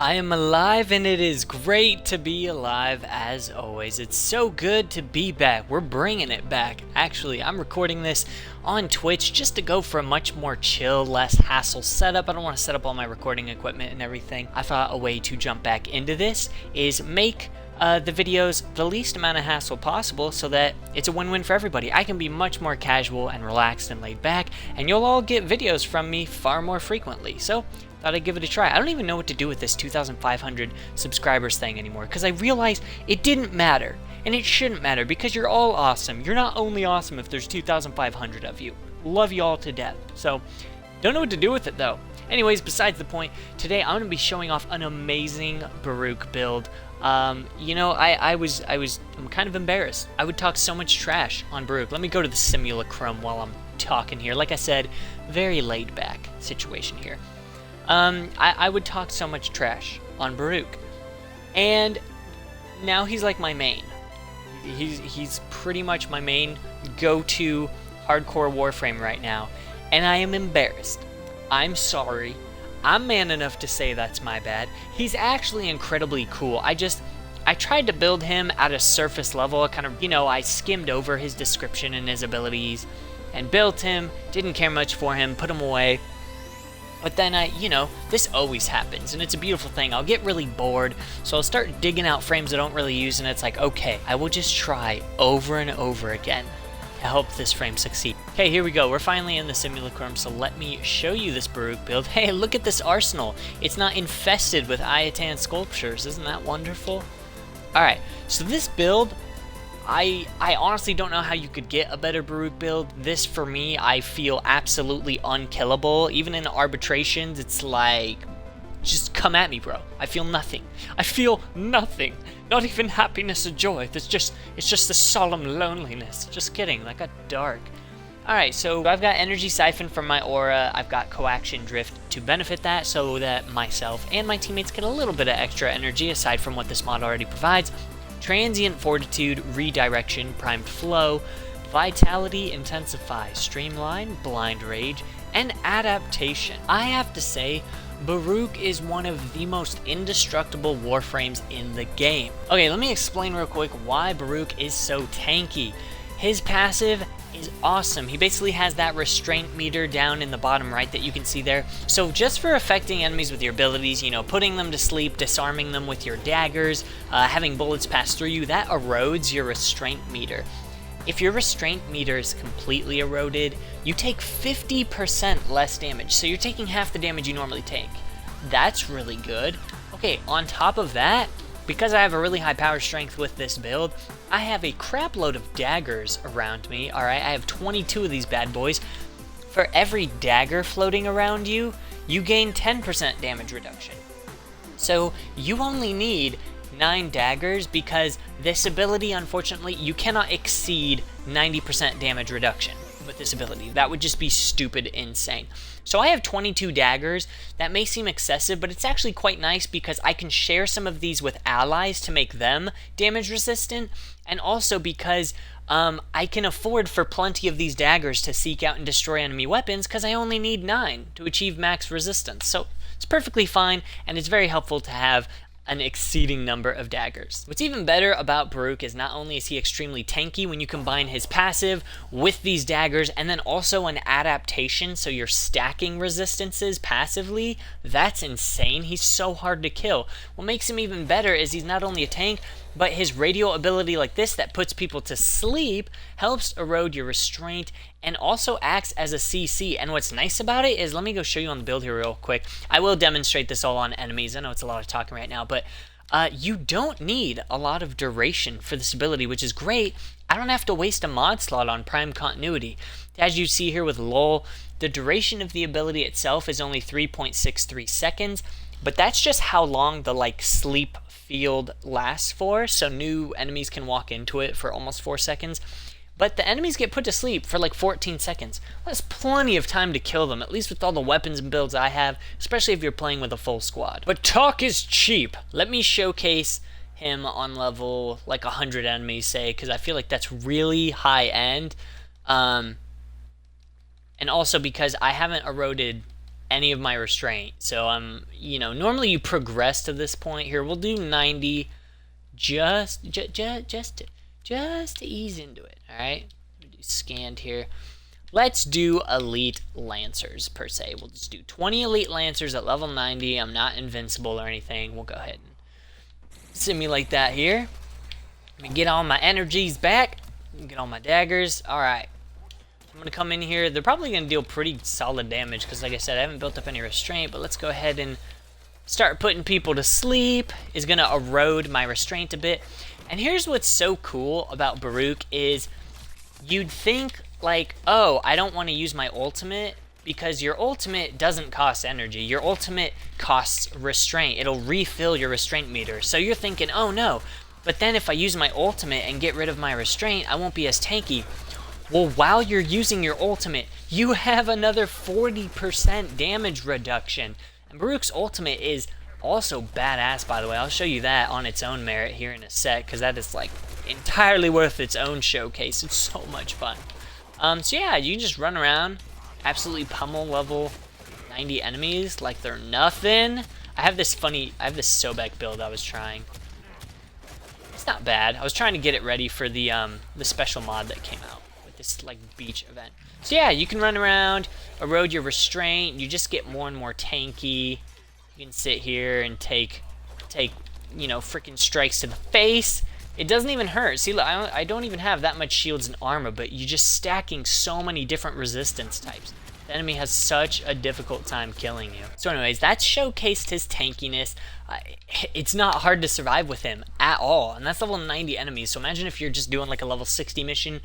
I am alive and it is great to be alive as always. It's so good to be back. We're bringing it back. Actually, I'm recording this on Twitch just to go for a much more chill, less hassle setup. I don't want to set up all my recording equipment and everything. I thought a way to jump back into this is make the videos the least amount of hassle possible so that it's a win-win for everybody. I can be much more casual and relaxed and laid back, and you'll all get videos from me far more frequently. So thought I'd give it a try. I don't even know what to do with this 2,500 subscribers thing anymore, because I realized it didn't matter, and it shouldn't matter, because you're all awesome. You're not only awesome if there's 2,500 of you. Love you all to death. So, don't know what to do with it though. Anyways, besides the point, today I'm going to be showing off an amazing Baruch build. I'm kind of embarrassed. I would talk so much trash on Baruch. Let me go to the simulacrum while I'm talking here. Like I said, very laid back situation here. I would talk so much trash on Baruch, and now he's like my main. He's pretty much my main go-to hardcore Warframe right now, and I am embarrassed. I'm sorry. I'm man enough to say that's my bad. He's actually incredibly cool. I tried to build him at a surface level. I skimmed over his description and his abilities and built him, didn't care much for him, put him away. But then this always happens, and it's a beautiful thing. I'll get really bored, so I'll start digging out frames I don't really use, and it's like, okay, I will just try over and over again to help this frame succeed. Okay, here we go. We're finally in the simulacrum, so let me show you this Baruch build. Hey, look at this arsenal. It's not infested with Ayatan sculptures. Isn't that wonderful? Alright, so this build, I honestly don't know how you could get a better Baruch build. This, for me, I feel absolutely unkillable. Even in arbitrations, it's like, just come at me, bro. I feel nothing. I feel nothing. Not even happiness or joy. It's just the solemn loneliness. Just kidding, that got dark. Alright, so I've got energy siphon from my aura. I've got coaction drift to benefit that, so that myself and my teammates get a little bit of extra energy aside from what this mod already provides. Transient fortitude, redirection, primed flow, vitality, intensify, streamline, blind rage, and adaptation. I have to say, Baruch is one of the most indestructible warframes in the game. Okay, let me explain real quick why Baruch is so tanky. His passive is awesome. He basically has that restraint meter down in the bottom right that you can see there. So just for affecting enemies with your abilities, putting them to sleep, disarming them with your daggers, having bullets pass through you, that erodes your restraint meter. If your restraint meter is completely eroded, you take 50% less damage. So you're taking half the damage you normally take. That's really good. Okay, on top of that, because I have a really high power strength with this build, I have a crap load of daggers around me. Alright, I have 22 of these bad boys. For every dagger floating around you, you gain 10% damage reduction. So you only need 9 daggers, because this ability, unfortunately, you cannot exceed 90% damage reduction with this ability. That would just be stupid insane. So I have 22 daggers. That may seem excessive, but it's actually quite nice because I can share some of these with allies to make them damage resistant, and also because I can afford for plenty of these daggers to seek out and destroy enemy weapons, because I only need 9 to achieve max resistance. So it's perfectly fine, and it's very helpful to have an exceeding number of daggers. What's even better about Baruch is not only is he extremely tanky when you combine his passive with these daggers, and then also an adaptation, so you're stacking resistances passively. That's insane. He's so hard to kill. What makes him even better is he's not only a tank, but his radial ability like this that puts people to sleep helps erode your restraint and also acts as a CC. And what's nice about it is, let me go show you on the build here real quick. I will demonstrate this all on enemies. I know it's a lot of talking right now, but you don't need a lot of duration for this ability, which is great. I don't have to waste a mod slot on prime continuity. As you see here with LOL, the duration of the ability itself is only 3.63 seconds, but that's just how long the sleep field lasts for, so new enemies can walk into it for almost 4 seconds. But the enemies get put to sleep for 14 seconds. That's plenty of time to kill them, at least with all the weapons and builds I have, especially if you're playing with a full squad. But talk is cheap. Let me showcase him on level 100 enemies, say, because I feel like that's really high end. And also because I haven't eroded any of my restraint. So you know, normally you progress to this point here. We'll do 90 just to ease into it. All right, scanned here. Let's do elite lancers per se. We'll just do 20 elite lancers at level 90. I'm not invincible or anything. We'll go ahead and simulate that here. Let me get all my energies back. Get all my daggers. All right. I'm going to come in here. They're probably going to deal pretty solid damage because, like I said, I haven't built up any restraint. But let's go ahead and start putting people to sleep. Is going to erode my restraint a bit. And here's what's so cool about Baruch is you'd think, like, oh, I don't want to use my ultimate because your ultimate doesn't cost energy. Your ultimate costs restraint. It'll refill your restraint meter. So you're thinking, oh, no. But then if I use my ultimate and get rid of my restraint, I won't be as tanky. Well, while you're using your ultimate, you have another 40% damage reduction. And Baruch's ultimate is also badass, by the way. I'll show you that on its own merit here in a sec, because that is, like, entirely worth its own showcase. It's so much fun. So yeah, you just run around, absolutely pummel level 90 enemies like they're nothing. I have this Sobek build I was trying. It's not bad. I was trying to get it ready for the special mod that came out. This like beach event. So yeah, you can run around, erode your restraint. You just get more and more tanky. You can sit here and take you know, freaking strikes to the face. It doesn't even hurt. See, look, I don't even have that much shields and armor, but you're just stacking so many different resistance types. The enemy has such a difficult time killing you. So anyways, that showcased his tankiness. It's not hard to survive with him at all, and that's level 90 enemies. So imagine if you're just doing like a level 60 mission.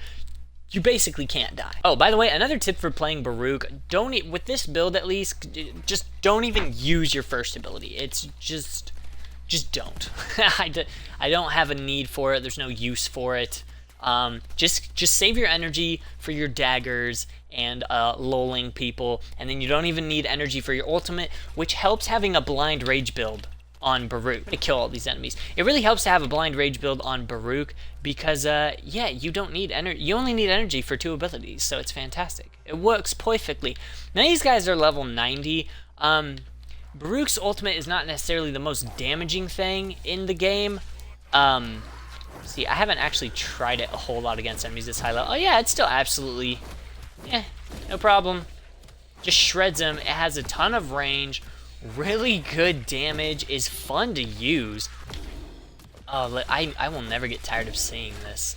You basically can't die. Oh, by the way, another tip for playing Baruch, with this build at least, just don't even use your first ability. It's just don't. I don't have a need for it. There's no use for it. Just save your energy for your daggers and lulling people, and then you don't even need energy for your ultimate, which helps having a blind rage build on Baruch to kill all these enemies. It really helps to have a blind rage build on Baruch because yeah, you don't need energy. You only need energy for 2 abilities, so it's fantastic. It works perfectly. Now these guys are level 90. Baruch's ultimate is not necessarily the most damaging thing in the game. See, I haven't actually tried it a whole lot against enemies this high level. Oh yeah, it's still absolutely, yeah, no problem. Just shreds them. It has a ton of range. Really good damage, is fun to use. Oh, I will never get tired of seeing this.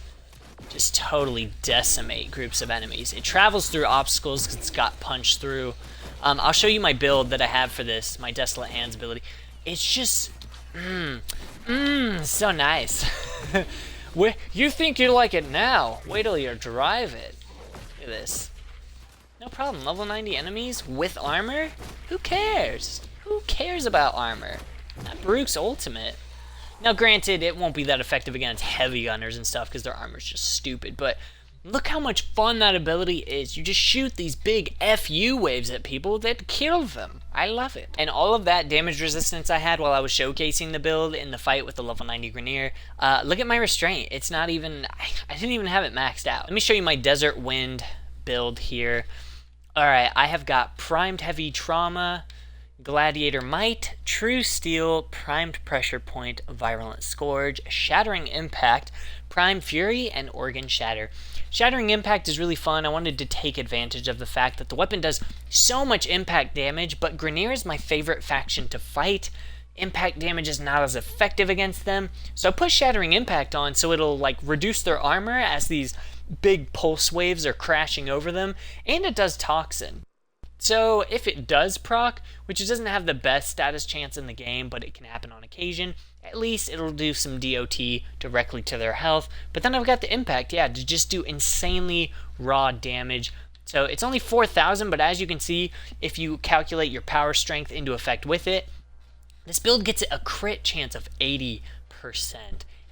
Just totally decimate groups of enemies. It travels through obstacles because it's got punched through. I'll show you my build that I have for this, my Desolate Hands ability. It's just, so nice. You think you like it now? Wait till you drive it. Look at this. No problem, level 90 enemies with armor? Who cares? Who cares about armor? Not Baruch's ultimate. Now granted, it won't be that effective against heavy gunners and stuff because their armor's just stupid, but look how much fun that ability is. You just shoot these big FU waves at people that kill them. I love it. And all of that damage resistance I had while I was showcasing the build in the fight with the level 90 Grenier, look at my restraint. It's not even, I didn't even have it maxed out. Let me show you my Desert Wind build here. Alright, I have got Primed Heavy Trauma, Gladiator Might, True Steel, Primed Pressure Point, Virulent Scourge, Shattering Impact, Prime Fury, and Organ Shatter. Shattering Impact is really fun. I wanted to take advantage of the fact that the weapon does so much impact damage, but Grenier is my favorite faction to fight. Impact damage is not as effective against them, so I put Shattering Impact on so it'll like reduce their armor as these big pulse waves are crashing over them, and it does Toxin. So if it does proc, which it doesn't have the best status chance in the game, but it can happen on occasion, at least it'll do some DOT directly to their health. But then I've got the impact, yeah, to just do insanely raw damage. So it's only 4,000, but as you can see, if you calculate your power strength into effect with it, this build gets a crit chance of 80%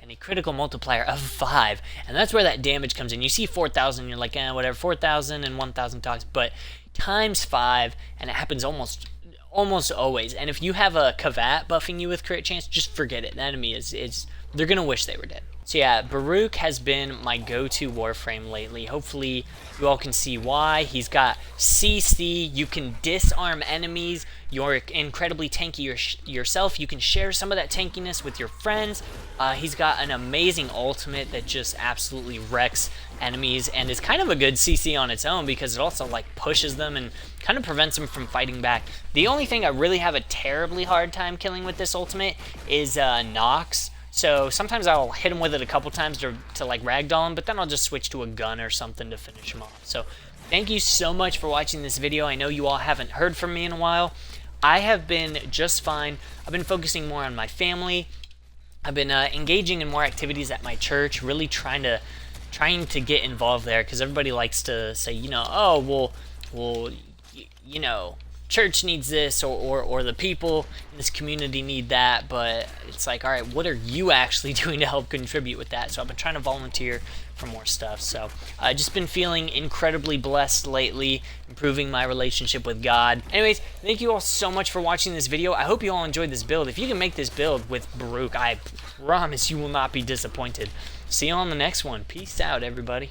and a critical multiplier of 5. And that's where that damage comes in. You see 4,000, you're like, whatever, 4,000 and 1,000 tox, but times 5, and it happens almost always. And if you have a Kavat buffing you with crit chance, just forget it. The enemy is they're gonna wish they were dead. So yeah, Baruch has been my go-to Warframe lately. Hopefully you all can see why. He's got CC, you can disarm enemies, you're incredibly tanky yourself, you can share some of that tankiness with your friends. He's got an amazing ultimate that just absolutely wrecks enemies and is kind of a good CC on its own because it also like pushes them and kind of prevents them from fighting back. The only thing I really have a terribly hard time killing with this ultimate is Nox. So sometimes I'll hit him with it a couple times to like ragdoll him, but then I'll just switch to a gun or something to finish him off. So thank you so much for watching this video. I know you all haven't heard from me in a while. I have been just fine. I've been focusing more on my family. I've been engaging in more activities at my church, really trying to get involved there because everybody likes to say, you know, oh, well, you know, church needs this or the people in this community need that, but it's like, all right, what are you actually doing to help contribute with that? So I've been trying to volunteer for more stuff. So I've just been feeling incredibly blessed lately, improving my relationship with God. Anyways, thank you all so much for watching this video. I hope you all enjoyed this build. If you can make this build with Baruch, I promise you will not be disappointed. See you on the next one. Peace out, everybody.